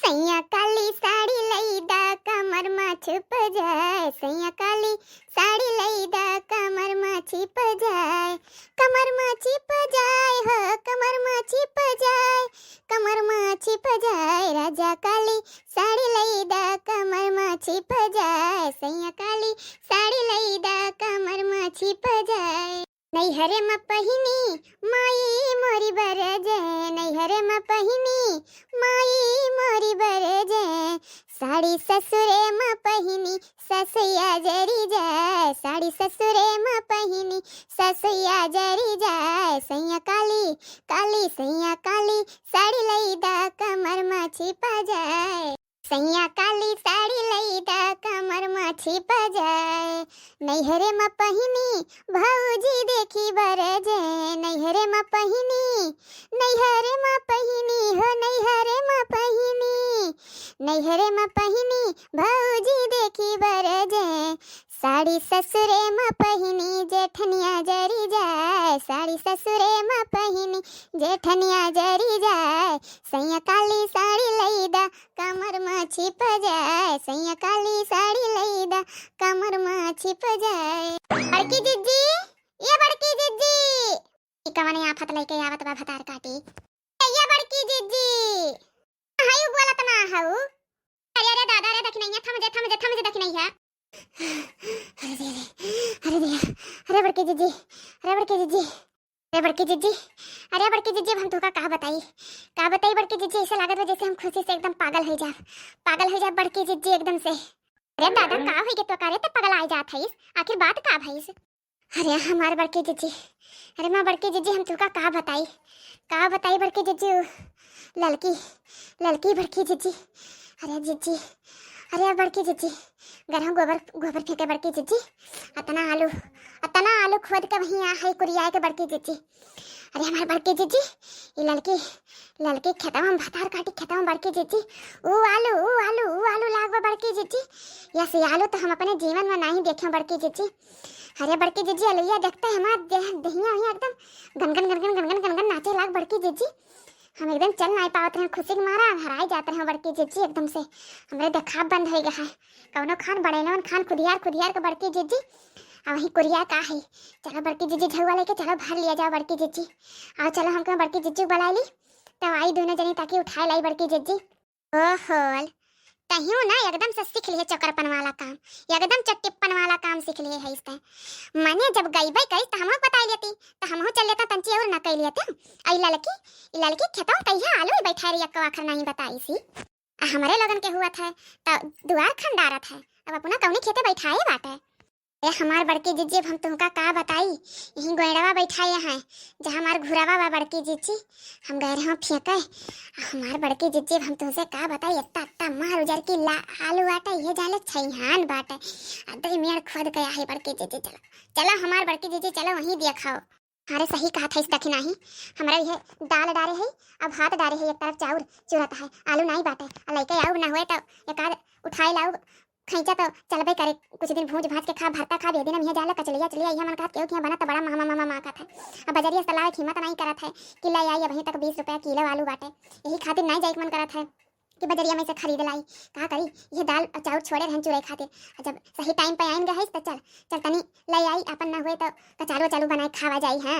सैया काली साड़ी लईदा कमर में छुप जाए, सैया काली साड़ी लईदा कमर में छिप जाए, कमर में छिप जाए हो, कमर में छिप जाए, कमर में छिप जाए, राजा काली साड़ी लईदा कमर में छिप जाए, सैया काली साड़ी लईदा कमर में छिप जाए। नैहरे में पहिनी माई मोरी बरजे, नैहरे में पहिनी माई मोरी बरजे, साड़ी ससुरे में पहिनी ससुया जरी जाए, साड़ी ससुरे में पहिनी ससुया जरी जाए, सैया काली काली सैया काली साड़ी लईदा कमर में छिपा जाए, सैया काली साड़ी लईदा कमर में छिपा जाए। नैहरे में पहिनी भौजी देखी बरजे, नैहरे में पहिनी, नैहरे में पहिनी हो, नैहरे में पहिनी, नैहरे में पहिनी भौजी देखी बरजे, साड़ी ससुरे में पहिनी जेठनिया जरी जाए, साड़ी ससुरे में पहिनी जेठनिया जरी जाए, सैया काली साड़ी लईदा कमर में छिप जाए, सैया काली साड़ी लईदा कमर में छिप जाए। बड़की जिज्जी, ये बड़की जिज्जी कवने आफत लेके आवत बा भतार काटी, ये बड़की जिज्जी हाउ बोलत ना हाउ, अरे अरे दादा रे देखी नहीं है, थम जे देखी नहीं है, अरे दे अरे बड़की जिज्जी, अरे बड़की जिज्जी, अरे बड़की जिज्जी, अरे बड़की जिज्जी हम तुका का बताई बड़की जिज्जी, ऐसा लागत है जैसे हम खुशी से एकदम पागल हो जा बड़की जिज्जी एकदम से। अरे दादा का होई के तो करे तो पागल आ जात है, आखिर बात का भइस? अरे हमारे बड़की जिज्जी, अरे मां बड़की जिज्जी हम तुका का बताई बड़की जिज्जी, लड़की बड़की जिज्जी, अरे जिज्जी, अरे बड़की जिज्जी गरम गोबर फेंके बड़की जिज्जी, अतना आलू खोद के वहीं आ है कुरिया के बड़की जिज्जी, अरे हमारे बड़की जिज्जी ये लड़की खेतवा में भतार काटी खेतवा में बड़की जिज्जी, ऊ आलू लागवा बड़की जिज्जी, यस ये आलू तो हम अपने जीवन में नहीं देखे बड़की जिज्जी। अरे बड़की जिज्जी अलैया देखते हमारा दहिया हुई एकदम गनगन नाचे लाग बड़की जिज्जी, हम एकदम चल नहीं पावत रहे, खुशी के मारा हराई जाते रहे बड़की जिज्जी, एकदम से हमरे देखा बंद हो गया है, कौनो खान बड़ेलवन खान खुदियार के बड़की जिज्जी, आ वही कुरिया का है। चलो बड़की जिज्जी झुआ लेके चलो भर लिया जाओ बड़की जिज्जी, आओ चलो हमको बड़की जिज्जी बुला ली तब आई दोनों जनी ताकि उठा लाई बड़की जिज्जी। ओहो कहीं ना एकदम से सीख लिए चौकरपन वाला काम, एकदम चट्टिप्पन वाला काम सीख लिए है इसका, मैंने जब गई भाई कही तो हमको बता लेती तो हमको चल लेता तंची और न कह लेते, आई लड़की खेतों कहिया आलू बैठा रही अक्का आखिर नहीं बताई सी, हमारे लगन के हुआ था तो दुआर खंडारा था, अब अपना कौनी खेते बैठाए बाटे। ए हमार बड़की जिज्जी हम तुमका का बताई, यही गोइड़वा बैठाए हैं जहाँ हमार घुरावा बा बड़की जिज्जी, हम गए रहे फेंके, हमार बड़की जिज्जी हम तुमसे का बताई, इतना मार उजर की आलू बाटे ये जाने छैहान बाटे, अदई मेड़ खोद गया है बड़की जिज्जी, चलो हमार बड़की जिज्जी चलो वहीं दिखाओ। अरे सही कहा था इस दखिना ही हमारा ये दाल डारे है, अब हाथ डारे है, एक तरफ चाउर चुरत है, आलू नहीं बाटे, लइके आऊ ना हुए तो एक उठाए लाऊ खैचा तो चलबे करे, कुछ दिन भूज भाज के खा भरता खा दे देना मिया जाला कचलिया चलिया यह मन का क्यों किया बना तो बड़ा मामा का था, अब बजरिया सलाह कीमत नहीं करा था कि लाई आई अभी तक 20 रुपया किलो आलू बाटे, यही खातिर नहीं जाए मन करा था कि बजरिया में से खरीद लाई, कहा करी ये दाल चाउर छोड़े रहन चुरे खातिर, जब सही टाइम पे आएंगे है तो चल तनी लाई आई अपन ना हुए तो कचारो चालू बनाए खावा जाई है,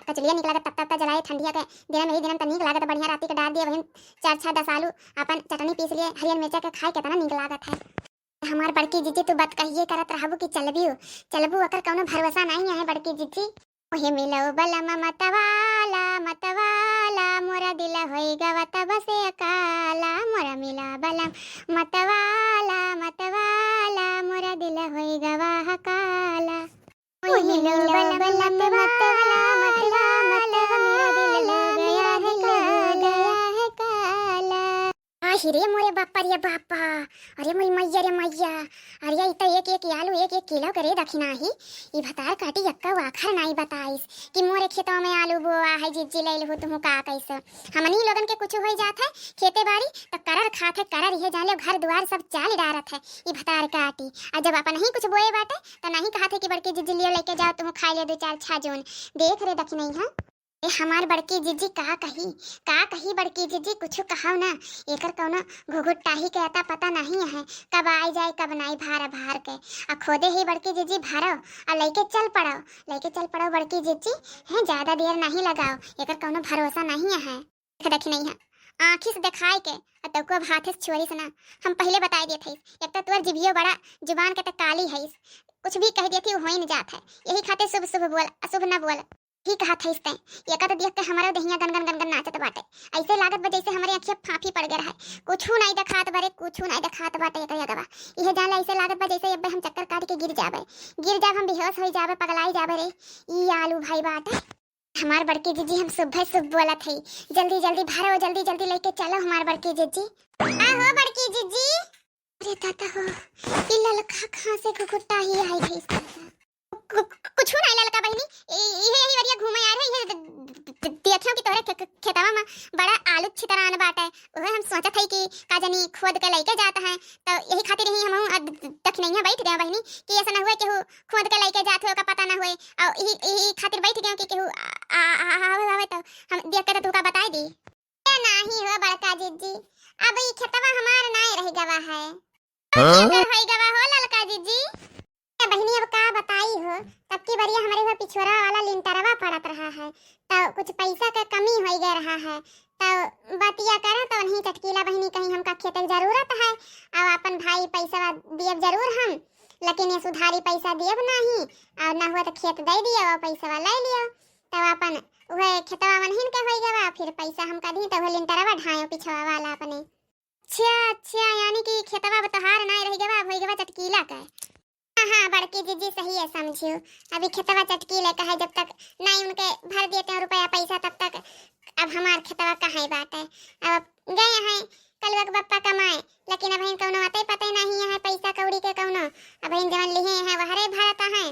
कचलिया निकला तब जलाए ठंडिया के दिन में ही दिन नीक लागत बढ़िया, राती के डाल दिए वही 4-6-10 आलू अपन चटनी पीस लिए हरियर मिर्चा के खाए कितना नीक लागत है। हमार बड़की जिज्जी तू बात कहिए करत रहबू कि चलबू अकर कौनो भरोसा नहीं है बड़की जिज्जी, ओहे मिलो बलम मतवाला मोरा दिल होई गवत बसे अकाला, मोरा मिला बलम मतवाला मोरा दिल होई गवा काला, ओहे मिलो बलम मतवाला मोरा दिल हो गया है काला। हिरे मोरे बापा रे बापा, अरे मोई मैया रे मैया, अरे ये तो एक आलू 1 किलो करे दखिना ही, ये भतार काटी यक्का आखर नहीं बताइस कि मोरे खेतों में आलू बोआ है जिज्जी ले लहू तुम का कैसे, हमनी लोगन के कुछ हो जात है खेते बाड़ी तो करर खात है करर ये जाले घर द्वार सब चाल डारत है, ये भतार काटी और जब अपन नहीं कुछ बोए बाटे तो नहीं कहा थे कि बड़की जिज्जी ले लेके जाओ तुम खा ले 2-4 छाजून देख रे दखिना है। ए हमार बड़की जीजी का कही बड़की जीजी कुछ कहो ना। एकर कौनो घुघुटाही के अता पता नहीं है, कब आई जाए कब नहीं भार भार के आ खोदे ही बड़की जीजी भारो आ लेके चल पड़ो बड़की जीजी है। ज्यादा देर नहीं लगाओ, एकर कौनो भरोसा नहीं है। देखी नहीं है आँखी से दिखाई के तो को हाथे से छुरी से ना। हम पहले बता दिए थे, एक तो तुअर जिभियो बड़ा जुबान के तो काली है, कुछ भी कह देती हो ही नहीं जात है। यही खाते शुभ शुभ बोल अशुभ ना बोल। ठीक कहा था इसने, ये का तो देख के हमारा Dahiya gun gun gun gun नाचत बाटे। ऐसे लागत बा जैसे हमारे आँखिया फांफी पड़ गया है, कुछ नहीं दिखात बारे, कुछ नहीं दिखात बाटे। एक जगह यह जान ऐसे लागत बा जैसे अब हम चक्कर काट के गिर जाबे हम बेहोश हो जाबे, पगलाई जाबे रे। ई आलू भाई बाटे हमार बड़की जीजी। हम सुबह सुबह बोला थी जल्दी जल्दी भारो, जल्दी जल्दी लेके चलो हमार बड़की जीजी। हो बड़की जीजी। अरे ताता हो ई ललका कहां से घुघुटा ही आई है इसका। कुछ नहीं ललका बहनी, ये वरिया घूमे आ रहे ये देखियो कि तोरे खेतवा में बड़ा आलू छितरान बाटे। ओहे हम सोचत हई कि का जानी खोद के लेके जाता है, तो यही खातिर ही हम तक नहीं बैठ गए बहनी कि ऐसा ना हुए कि खोद के लेके जात हो का पता ना होए। और यही खातिर बैठ गए कि केहू आवे तो हम देख के तुका बताई दी। ए नाही हो बड़का जीजी, अब ई खेतवा हमार नहीं रह गवा है। होई गवा हो ललका जीजी। बहनी अब का बताई हो, तब की बरिया हमारे घर पिछोरा वाला लिंटरवा पड़त रहा है, तो कुछ पैसा का कमी हो गया रहा है। तो बतिया करा तो नहीं चटकीला बहनी कहीं हमका खेत की जरूरत है। अब अपन भाई पैसा दियब जरूर हम, लेकिन ये सुधारी पैसा दियब नहीं। और ना हुआ तो खेत दे दियो और पैसा ले लियो। तब अपन वह खेतवा मनहिन के हो गवा, फिर पैसा हमका दी तो वह लिंटरवा ढायो पिछवा वाला अपने। अच्छा यानी कि खेतवा बतहार नहीं रह गवा, हो गवा चटकीला का। हाँ बड़की जीजी सही है समझियो। अभी खेतवा चटकीले का है, जब तक नहीं उनके भर देते हैं रुपया पैसा तब तक अब हमार खेतवा कहाँ बात है। अब गए हैं कलवा के बप्पा कमाए, लेकिन अब इन कौनो अते पते नहीं है पैसा कौड़ी के कौनो। अब इन जवन लिए हैं वहरे भरता है।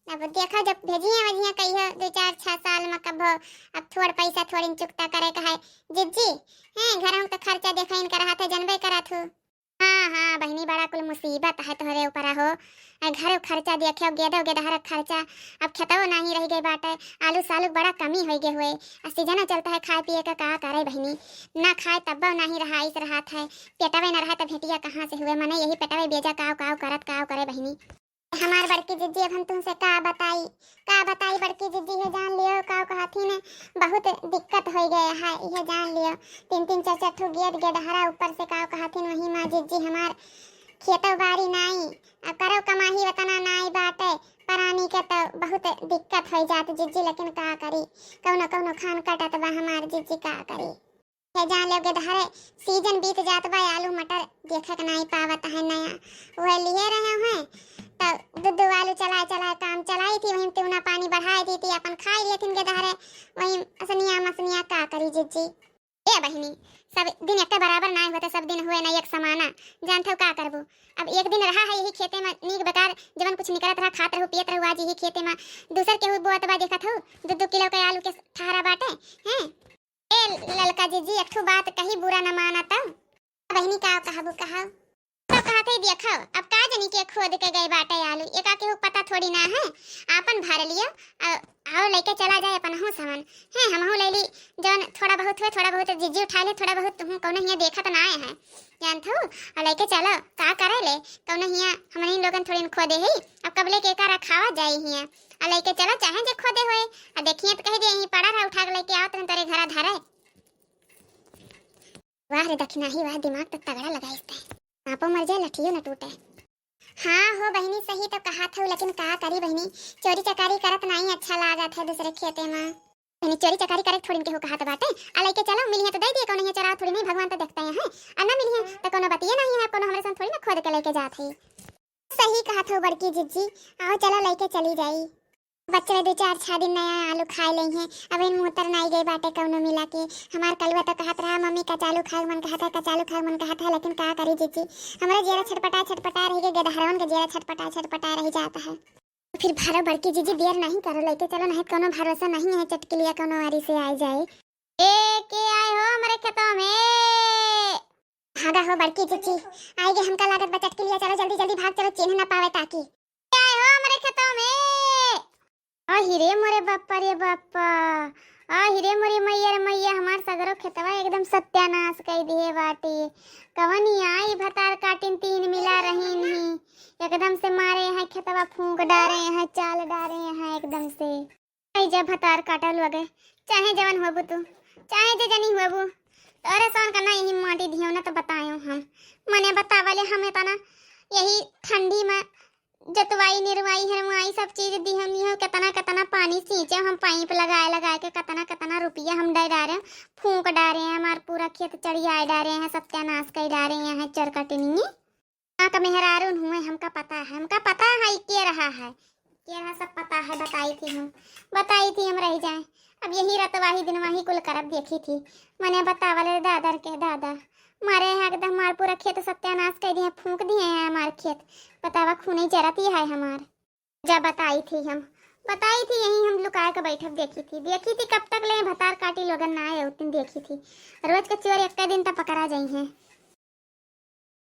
अब देखो जब भेजिए वजिया कहियो 2-4-6 साल में कब अब थोड़ा पैसा थोड़ी चुकता करे का है जीजी हैं। घर हम तो खर्चा देखा इनका रहा था जनबे करा थू। हाँ बहनी बड़ा कुल मुसीबत है तोहरे ऊपर हो। घर खर्चा देखे गेदहर खर्चा अब खेतों नहीं रह गए बाटे। आलू सालू बड़ा कमी हो गए हुए, सीजन चलता है खाए पिए का करे बहनी। ना खाए तब नहीं रहा इस रहा था, पेटवे न रहा तो भेटिया कहाँ से हुए। मने यही पेटवे बेजा काव करत काव करे बहनी। हमार बड़की जीजी अब हम तुमसे का बताई बड़की जीजी है जान लियो का कहती ने बहुत दिक्कत हो गया है। ये जान लियो 3-3 4-4 ठो गेदहरा ऊपर से का कहती वही माँ जीजी हमार खेतो बाड़ी नहीं करो कमाही वतना नहीं बाटे परानी के तो बहुत दिक्कत हो जाती जीजी। लेकिन का करी कौनो कौनो खान कटत बा हमार जीजी का करी। है जान लोगे धरे सीजन बीत जात बा आलू मटर देखे के नहीं पावत है नया वह लिए रहे हैं। तो दूध आलू चला काम चलाई थी, वहीं तुना पानी बढ़ाई दी थी अपन खाई लिए थी धरे वहीं असनिया मसनिया का करी जीजी। ए बहनी सब दिन एक बराबर नहीं होते, सब दिन हुए नहीं एक समाना। जानते हो का करबू अब एक दिन रहा है यही खेते में नीक बेकार जवन कुछ निकलत रहा खात रहू पियत रहू। आज यही खेते में दूसर के बोत बा देखत हो 2-2 किलो के आलू के थारा बाटे हैं। ए ललका जीजी एक ठो बात कही बुरा न माना तो बहनी का कहाबू तो कहते ही देखो अब का जनी के खोद के गए बाटे आलू एका के पता थोड़ी ना है। आपन भर लियो आओ लेके चला जाए अपन हूँ सामान है। हम ले ली जौन थोड़ा बहुत जीजी उठा ले, थोड़ा बहुत तुम कौन हिया देखा तो ना आए हैं जानते हो। और लेके चलो का करे ले कौन हिया हमनी लोगन थोड़ी खोदे ही अब कबले के का रखावा जाए हिया। और लेके चलो चाहे जे खोदे होए और देखिए तो कह दे यहीं पड़ा रहा उठा के लेके आओ तुम तेरे घर धरे। वाह रे दक्षिणा ही वाह दिमाग तो तगड़ा लगा इसने, आपो मर जाए लठियो न टूटे। हाँ हो बहनी सही तो कहा था, लेकिन का करी बहनी चोरी चकारी करत नहीं अच्छा लागत है दूसरे खेते में। बहनी चोरी चकारी करे थोड़ी के हो कहा तो बाटे आ लेके चलो मिलिए तो दे दिए कौन चरा थोड़ी नहीं भगवान तो देखते हैं और ना मिलिए तो कोनो बतिए नहीं है कोनो हमारे साथ थोड़ी ना खोद के लेके जात है। सही कहा था बड़की जीजी आओ चलो लेके चली जाई। बच्चे 2-4 दिन नया आलू खाए ले हैं अब इन मुतर नहीं गए बाटे कौनो मिला के। हमार कलवा तो कहत रहा मम्मी कचालू खाए मन कहता कचालू खाए मन कहता, लेकिन का करी जीजी हमारे जेरा छटपटा रह गए गदहरवन के जेरा छटपटा रह जाता है। फिर भारो बड़की जीजी देर नहीं करो लेके चलो, नहीं कोनो भरोसा नहीं है चटकलिया कोनो वारी से आ जाए। ए के आए हो हमारे खेतों में भागा हो बड़की जीजी आएगे हमका लागत बा चटकलिया। चलो जल्दी जल्दी भाग चलो चिन्ह ना पावे ताकि आए हो हमारे खेतों में। अहि रे मोरे बाप्पा आ हिरे मोरे मैया रे मैया, हमार सगरो खेतवा एकदम सत्यानाश कर दिए बाटे। कवन आई भतार काटिन तीन मिला रही नहीं, एकदम से मारे हैं खेतवा, फूंक डारे हैं, चाल डारे हैं एकदम से। आई जब भतार काटल लगे, चाहे जवन होबू तू, चाहे जे जनी होबू, तोरे सोन का ना यही माटी दियो ना तो बतायो हम। मने बतावले हमें तना यही ठंडी में जतवाई निरवाई हरवाई सब चीज दी हम लियो, कितना कितना पानी सींचे हम, पाइप लगाए लगाए के कितना कितना रुपया हम दे डारे, फूंक डारे हैं, हमार पूरा खेत चढ़ियाए डारे हैं, सत्यानाश कर डारे हैं चरकटनी। का मेहरारून हुए, हमका पता है, हमका पता है के रहा है, के रहा सब पता है। बताई थी हम रह जाए। अब यही रतवाही दिनवाही कुल करब देखी थी। मने बतावले दादर के दादा मारे हैं एकदम, हमार पूरा खेत सत्यानाश कर दिए, फूंक दिए हैं हमार खेत। बतावा खूनी जरती है हमार। जब बताई थी यही हम लुका के बैठक देखी थी कब तक ले भतार काटी लोगन ना आए उतनी देखी थी। रोज के चोर एक दिन तक पकड़ा जाई हैं।